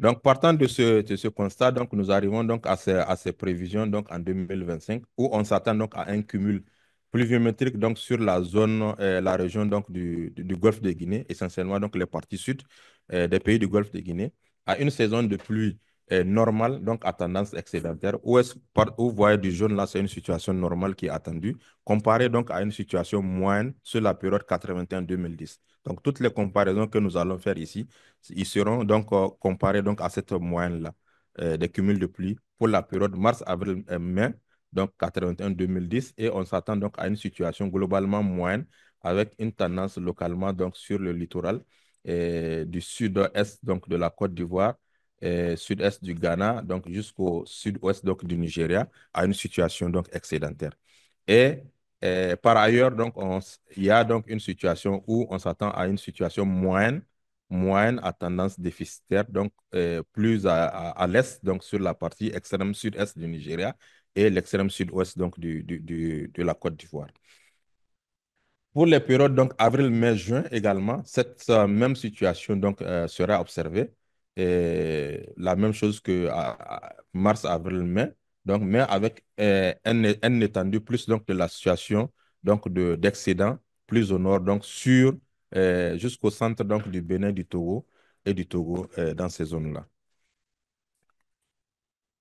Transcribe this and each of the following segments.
Donc, partant de ce constat, donc, nous arrivons donc à ces prévisions donc, en 2025 où on s'attend donc à un cumul pluviométrique donc, sur la zone, la région donc, du Golfe de Guinée, essentiellement donc, les parties sud des pays du Golfe de Guinée, à une saison de pluie normale, donc à tendance excédentaire. Où vous voyez du jaune là, c'est une situation normale qui est attendue, comparée donc à une situation moyenne sur la période 81-2010. Donc, toutes les comparaisons que nous allons faire ici, ils seront donc comparés donc, à cette moyenne-là des cumuls de pluie pour la période mars, avril, mai, donc 81-2010. Et on s'attend donc à une situation globalement moyenne avec une tendance localement donc, sur le littoral du sud-est donc, de la Côte d'Ivoire, sud-est du Ghana, donc jusqu'au sud-ouest donc, du Nigeria, à une situation donc, excédentaire. Et par ailleurs, donc, il y a donc une situation où on s'attend à une situation moyenne à tendance déficitaire, donc plus à l'est, donc sur la partie extrême sud-est du Nigeria et l'extrême sud-ouest donc de la Côte d'Ivoire. Pour les périodes donc avril, mai, juin également, cette même situation donc sera observée. Et la même chose que mars, avril, mai, donc mais avec un étendu plus donc de la situation donc d'excédent plus au nord donc sur jusqu'au centre donc du Bénin, du Togo et du Togo dans ces zones-là.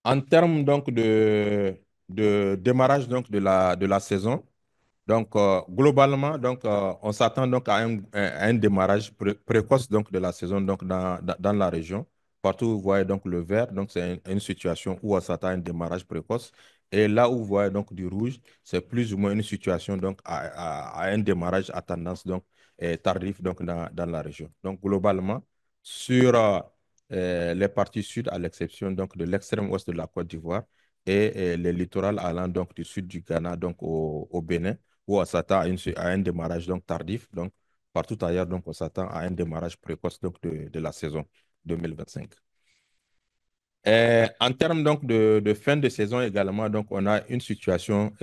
En termes donc de démarrage donc de la saison. Donc, globalement, donc, on s'attend donc à un démarrage précoce donc, de la saison donc, dans la région. Partout où vous voyez donc, le vert, donc, c'est une situation où on s'attend à un démarrage précoce. Et là où vous voyez donc, du rouge, c'est plus ou moins une situation donc, à un démarrage à tendance donc, tardif donc, dans la région. Donc, globalement, sur les parties sud, à l'exception donc, de l'extrême ouest de la Côte d'Ivoire et les littorales allant donc, du sud du Ghana donc, au Bénin, où on s'attend à un démarrage donc tardif. Donc, partout ailleurs, donc, on s'attend à un démarrage précoce donc, de la saison 2025. En termes donc de fin de saison également, donc, on a une situation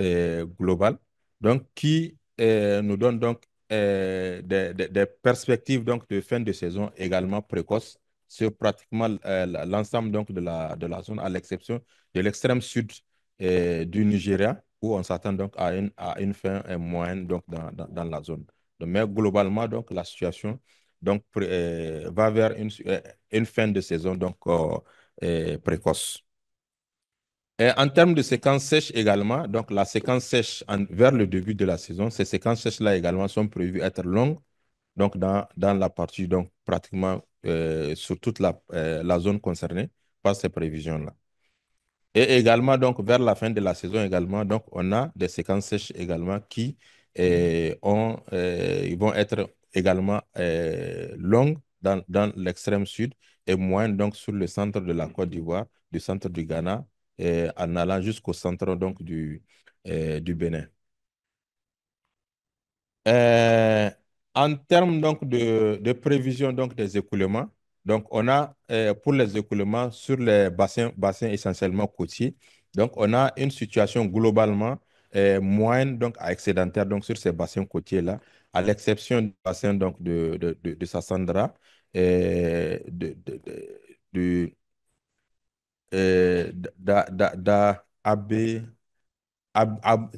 globale donc, qui nous donne donc, des perspectives donc, de fin de saison également précoces sur pratiquement l'ensemble donc, de la zone, à l'exception de l'extrême sud du Nigeria, où on s'attend donc à une fin moyenne donc, dans la zone. Donc, mais globalement, donc, la situation donc, va vers une fin de saison donc, précoce. Et en termes de séquence sèche également, donc la séquence sèche vers le début de la saison, ces séquences sèches-là également sont prévues être longues, donc dans la partie, donc pratiquement sur toute la zone concernée par ces prévisions-là. Et également, donc, vers la fin de la saison également, donc, on a des séquences sèches également qui ils vont être également longues dans l'extrême sud et moyennes donc sur le centre de la Côte d'Ivoire, du centre du Ghana, en allant jusqu'au centre donc du Bénin. Euh, En termes donc de prévision donc des écoulements, donc on a pour les écoulements sur les bassins essentiellement côtiers, donc on a une situation globalement moyenne donc à excédentaire donc sur ces bassins côtiers-là, à l'exception du bassin donc de Sassandra, du Abbé,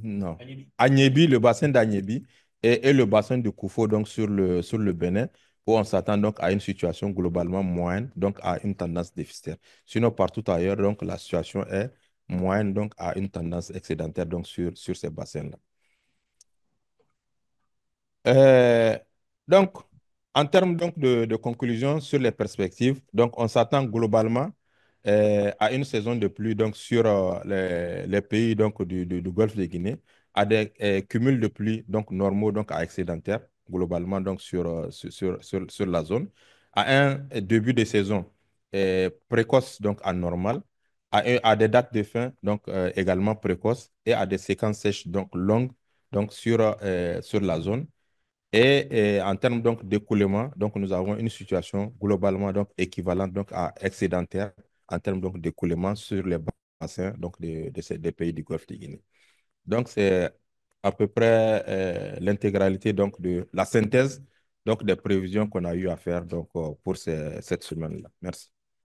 non. Agnébi, le bassin d'Agnébi et le bassin de Koufo, donc sur le Bénin, où on s'attend donc à une situation globalement moyenne, donc à une tendance déficitaire. Sinon, partout ailleurs, donc la situation est moyenne, donc à une tendance excédentaire, donc sur ces bassins-là. Euh, donc, en termes donc de conclusion sur les perspectives, donc on s'attend globalement à une saison de pluie donc sur les pays donc du Golfe de Guinée, à des cumuls de pluie donc normaux donc à excédentaires globalement donc sur la zone, à un début de saison précoce donc anormal, à des dates de fin donc également précoces et à des séquences sèches donc longues donc sur la zone. Et en termes donc d'écoulement, donc nous avons une situation globalement donc équivalente donc à excédentaire en termes donc d'écoulement sur les bassins donc des pays du Golfe de Guinée. Donc c'est à peu près l'intégralité donc de la synthèse donc des prévisions qu'on a eu à faire donc pour cette semaine-là. Merci.